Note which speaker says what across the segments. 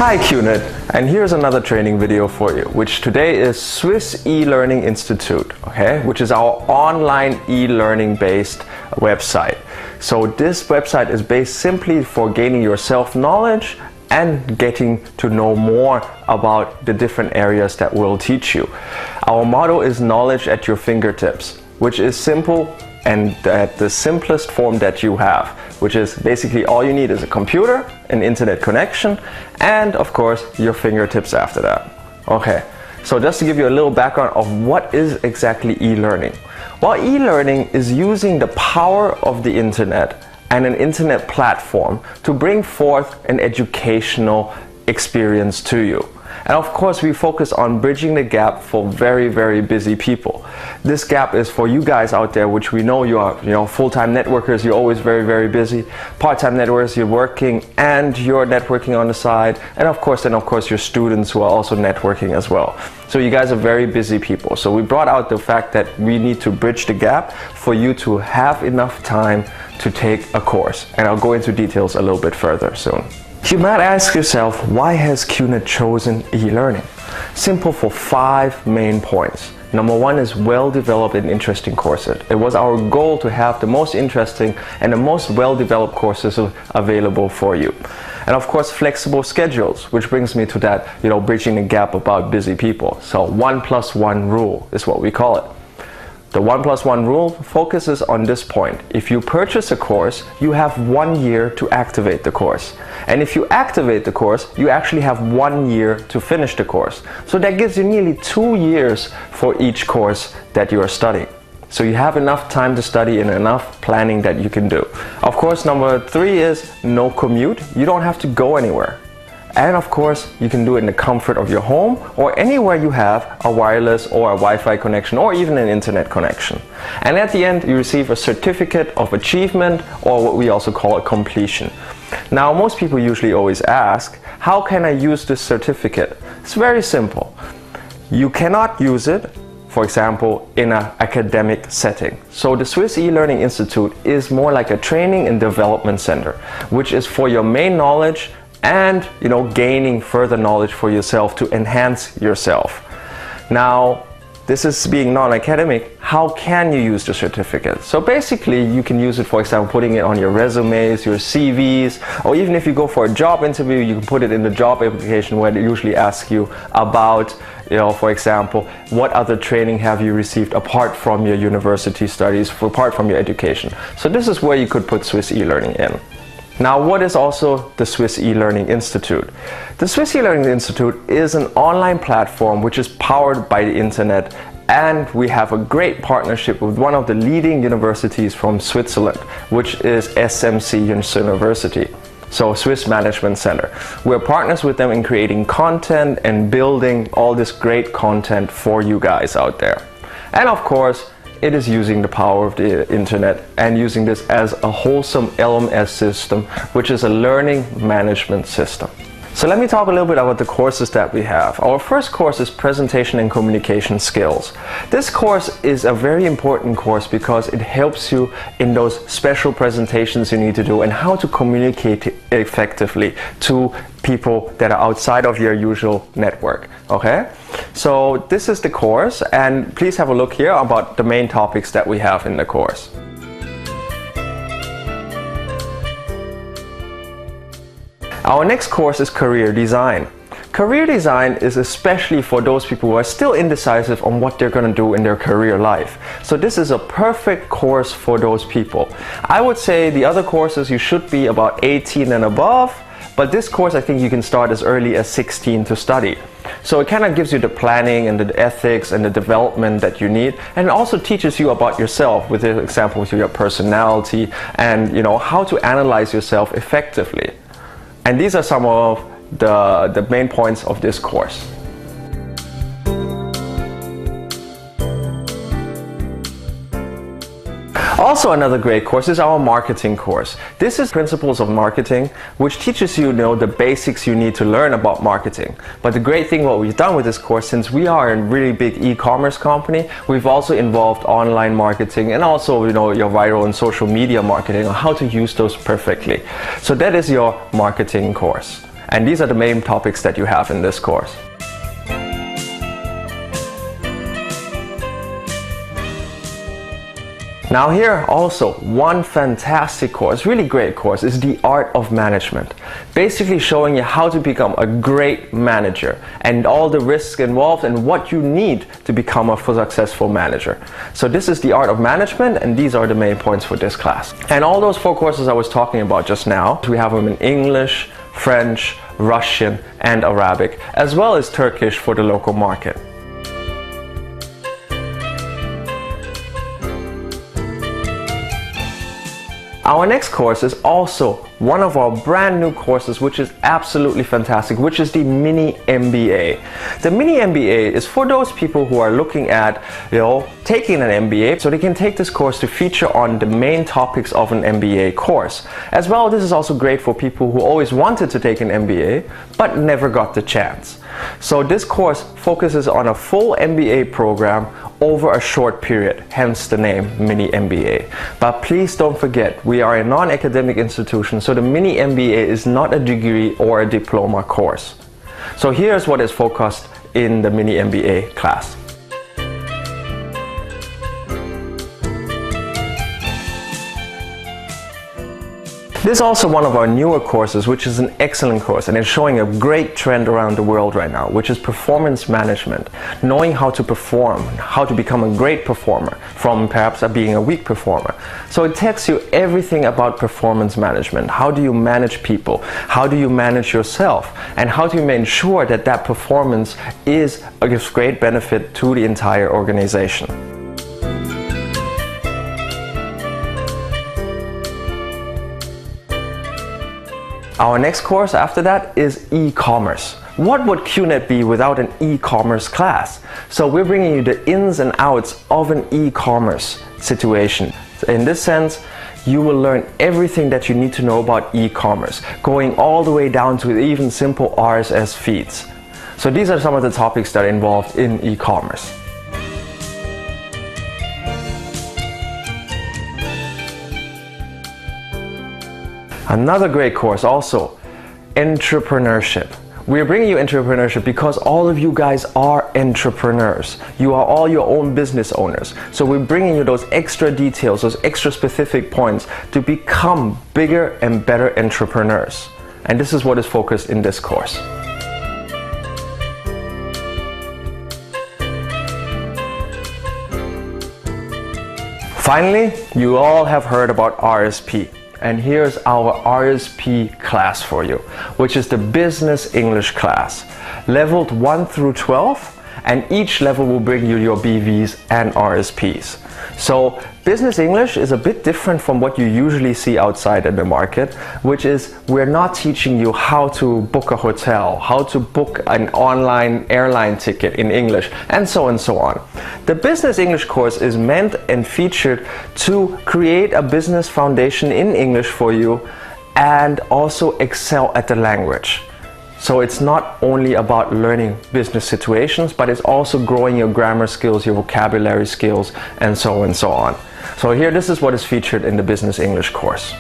Speaker 1: Hi QNet, and here's another training video for you, which today is Swiss E-Learning Institute, which is our online e-learning based website. So this website is based simply for gaining your self-knowledge and getting to know more about the different areas that we'll teach you. Our motto is knowledge at your fingertips, which is simple and at the simplest form that you have, which is basically all you need is a computer, an internet connection, and of course your fingertips after that. Okay, so just to give you a little background of what is exactly e-learning. Well, e-learning is using the power of the internet and an internet platform to bring forth an educational experience to you. And of course, we focus on bridging the gap for very, very busy people. This gap is for you guys out there, which we know you are, full-time networkers, you're always very, very busy. Part-time networkers, you're working and you're networking on the side. And of course, your students who are also networking as well. So you guys are very busy people. So we brought out the fact that we need to bridge the gap for you to have enough time to take a course. And I'll go into details a little bit further soon. You might ask yourself, why has QNet chosen e-learning? Simple, for 5 main points. Number 1 is well-developed and interesting courses. It was our goal to have the most interesting and the most well-developed courses available for you. And of course, flexible schedules, which brings me to that, bridging the gap about busy people. So 1+1 rule is what we call it. The 1+1 rule focuses on this point. If you purchase a course, you have 1 year to activate the course. And if you activate the course, you actually have 1 year to finish the course. So that gives you nearly 2 years for each course that you are studying. So you have enough time to study and enough planning that you can do. Of course, number 3 is no commute. You don't have to go anywhere. And of course, you can do it in the comfort of your home or anywhere you have a wireless or a Wi-Fi connection or even an internet connection. And at the end, you receive a certificate of achievement, or what we also call a completion. Now, most people usually always ask, how can I use this certificate? It's very simple. You cannot use it, for example, in an academic setting. So the Swiss E-Learning Institute is more like a training and development center, which is for your main knowledge and gaining further knowledge for yourself to enhance yourself. Now, this is being non-academic. How can you use the certificate? So basically, you can use it, for example, putting it on your resumes, your CVs, or even if you go for a job interview, you can put it in the job application where they usually ask you about, for example, what other training have you received apart from your university studies, apart from your education. So this is where you could put Swiss e-learning in. Now, what is also the Swiss E-Learning Institute? The Swiss E-Learning Institute is an online platform which is powered by the internet, and we have a great partnership with one of the leading universities from Switzerland, which is SMC University. So Swiss Management Center. We're partners with them in creating content and building all this great content for you guys out there. And of course, it is using the power of the internet and using this as a wholesome LMS system, which is a learning management system. So let me talk a little bit about the courses that we have. Our first course is Presentation and Communication Skills. This course is a very important course because it helps you in those special presentations you need to do and how to communicate effectively to people that are outside of your usual network. So this is the course, and please have a look here about the main topics that we have in the course. Our next course is Career Design. Career Design is especially for those people who are still indecisive on what they're going to do in their career life. So this is a perfect course for those people. I would say the other courses you should be about 18 and above, but this course I think you can start as early as 16 to study. So it kind of gives you the planning and the ethics and the development that you need, and it also teaches you about yourself, with the example with your personality and how to analyze yourself effectively. And these are some of the main points of this course. Also, another great course is our marketing course. This is Principles of Marketing, which teaches you, the basics you need to learn about marketing. But the great thing what we've done with this course, since we are a really big e-commerce company, we've also involved online marketing and also, your viral and social media marketing, on how to use those perfectly. So that is your marketing course. And these are the main topics that you have in this course. Now here also one fantastic course, really great course, is the Art of Management. Basically showing you how to become a great manager and all the risks involved and what you need to become a successful manager. So this is the Art of Management, and these are the main points for this class. And all those 4 courses I was talking about just now, we have them in English, French, Russian and Arabic, as well as Turkish for the local market. Our next course is also one of our brand new courses, which is absolutely fantastic, which is the Mini MBA. The Mini MBA is for those people who are looking at, taking an MBA, so they can take this course to feature on the main topics of an MBA course. As well, this is also great for people who always wanted to take an MBA, but never got the chance. So this course focuses on a full MBA program over a short period, hence the name Mini MBA. But please don't forget, we are a non-academic institution, so the Mini MBA is not a degree or a diploma course. So here's what is focused in the Mini MBA class. This is also one of our newer courses, which is an excellent course and is showing a great trend around the world right now, which is performance management. Knowing how to perform, how to become a great performer from perhaps being a weak performer. So it tells you everything about performance management. How do you manage people? How do you manage yourself? And how do you make sure that that performance gives great benefit to the entire organization? Our next course after that is e-commerce. What would QNet be without an e-commerce class? So we're bringing you the ins and outs of an e-commerce situation. In this sense, you will learn everything that you need to know about e-commerce, going all the way down to even simple RSS feeds. So these are some of the topics that are involved in e-commerce. Another great course also, entrepreneurship. We're bringing you entrepreneurship because all of you guys are entrepreneurs. You are all your own business owners. So we're bringing you those extra details, those extra specific points to become bigger and better entrepreneurs. And this is what is focused in this course. Finally, you all have heard about RSP. And here's our RSP class for you, which is the Business English class, leveled 1 through 12, and each level will bring you your BVs and RSPs. So Business English is a bit different from what you usually see outside in the market, which is we're not teaching you how to book a hotel, how to book an online airline ticket in English, and so on. The Business English course is meant and featured to create a business foundation in English for you and also excel at the language. So it's not only about learning business situations, but it's also growing your grammar skills, your vocabulary skills, and so on. So here, this is what is featured in the Business English course.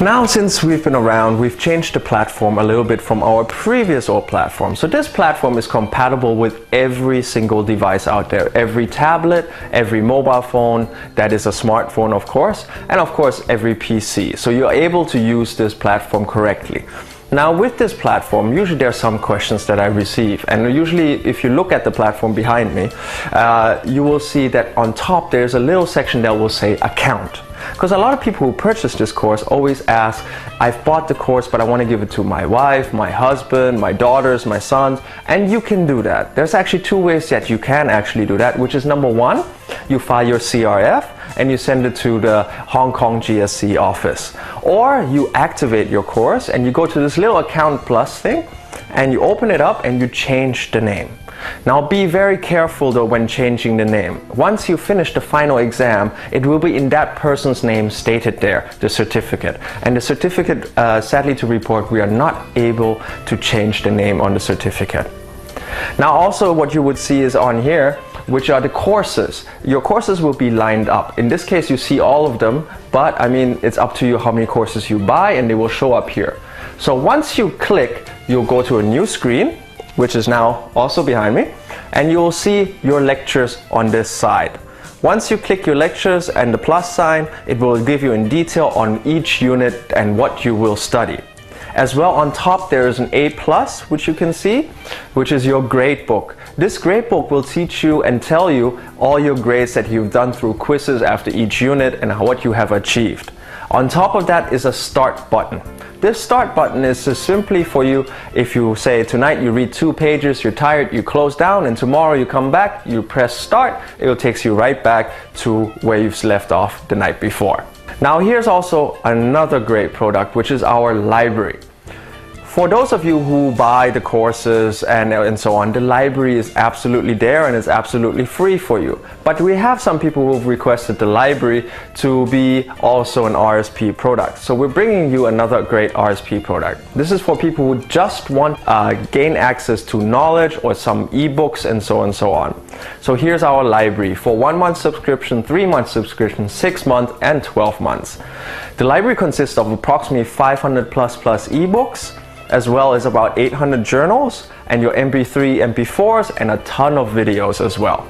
Speaker 1: Now, since we've been around, we've changed the platform a little bit from our previous old platform. So this platform is compatible with every single device out there. Every tablet, every mobile phone, that is a smartphone of course, and of course every PC. So you're able to use this platform correctly. Now with this platform, usually there are some questions that I receive, and usually if you look at the platform behind me, you will see that on top there's a little section that will say account. Because a lot of people who purchase this course always ask, I've bought the course but I want to give it to my wife, my husband, my daughters, my sons, and you can do that. There's actually 2 ways that you can actually do that, which is number 1, you file your CRF and you send it to the Hong Kong GSC office. Or you activate your course and you go to this little account plus thing and you open it up and you change the name. Now be very careful though when changing the name. Once you finish the final exam, it will be in that person's name stated there, the certificate. And the certificate, sadly to report, we are not able to change the name on the certificate. Now also what you would see is on here, which are the courses. Your courses will be lined up. In this case, you see all of them, but I mean, it's up to you how many courses you buy, and they will show up here. So once you click, you'll go to a new screen, which is now also behind me, and you will see your lectures on this side. Once you click your lectures and the plus sign, it will give you in detail on each unit and what you will study. As well, on top there is an A+, which you can see, which is your grade book. This grade book will teach you and tell you all your grades that you've done through quizzes after each unit and what you have achieved. On top of that is a start button. This start button is just simply for you, if you say tonight you read 2 pages, you're tired, you close down, and tomorrow you come back, you press start, it will take you right back to where you've left off the night before. Now here's also another great product, which is our library. For those of you who buy the courses and so on, the library is absolutely there and it's absolutely free for you. But we have some people who've requested the library to be also an RSP product. So we're bringing you another great RSP product. This is for people who just want gain access to knowledge or some ebooks and so on. So here's our library for 1 month subscription, 3 month subscription, 6 months and 12 months. The library consists of approximately 500 plus ebooks, as well as about 800 journals and your MP3, MP4s and a ton of videos as well.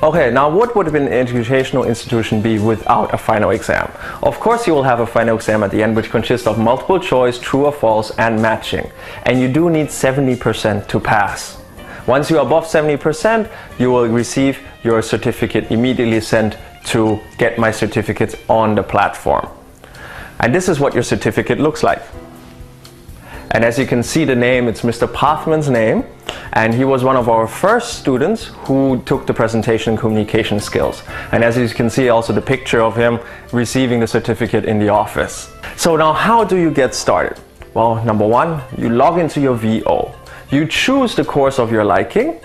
Speaker 1: Okay, now what would an educational institution be without a final exam? Of course you will have a final exam at the end, which consists of multiple choice, true or false, and matching. And you do need 70% to pass. Once you're above 70%, you will receive your certificate immediately sent to Get My Certificates on the platform. And this is what your certificate looks like. And as you can see the name, it's Mr. Pathman's name, and he was one of our first students who took the presentation communication skills. And as you can see also the picture of him receiving the certificate in the office. So now how do you get started? Well, number 1, you log into your VO. You choose the course of your liking.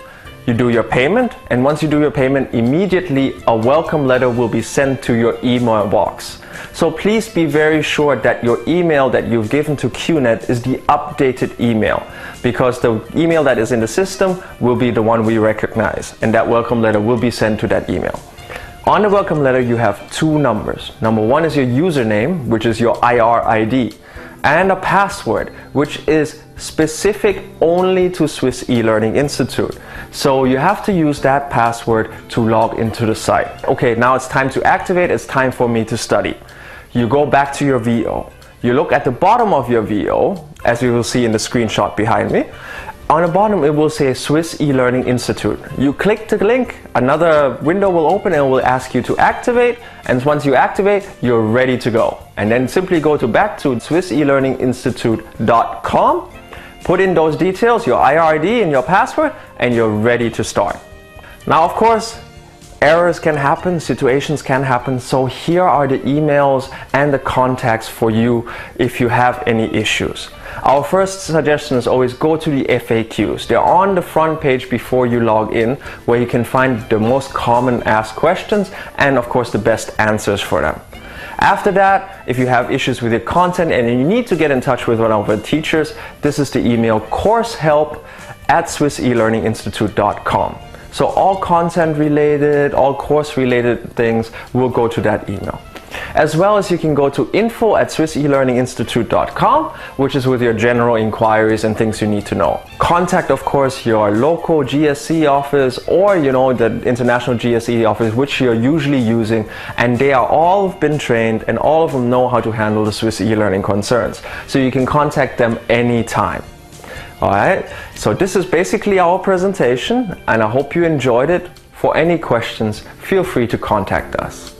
Speaker 1: You do your payment, and once you do your payment, immediately a welcome letter will be sent to your email box. So please be very sure that your email that you've given to QNet is the updated email, because the email that is in the system will be the one we recognize, and that welcome letter will be sent to that email. On the welcome letter you have 2 numbers. Number 1 is your username, which is your IR ID, and a password, which is specific only to Swiss E-Learning Institute. So you have to use that password to log into the site. Okay, now it's time to activate, it's time for me to study. You go back to your VO. You look at the bottom of your VO, as you will see in the screenshot behind me. On the bottom it will say Swiss E-Learning Institute. You click the link, another window will open and it will ask you to activate, and once you activate, you're ready to go. And then simply go back to swisselearninginstitute.com, put in those details, your IRD and your password, and you're ready to start. Now of course, errors can happen, situations can happen, so here are the emails and the contacts for you if you have any issues. Our first suggestion is always go to the FAQs. They're on the front page before you log in, where you can find the most common asked questions and of course the best answers for them. After that, if you have issues with your content and you need to get in touch with one of our teachers, this is the email coursehelp@swisselearninginstitute.com. So all content related, all course related things will go to that email. As well as you can go to info@swisselearninginstitute.com, which is with your general inquiries and things you need to know. Contact, of course, your local GSE office or, the international GSE office, which you're usually using, and they are all been trained and all of them know how to handle the Swiss e-learning concerns. So you can contact them anytime. Alright, so this is basically our presentation and I hope you enjoyed it. For any questions, feel free to contact us.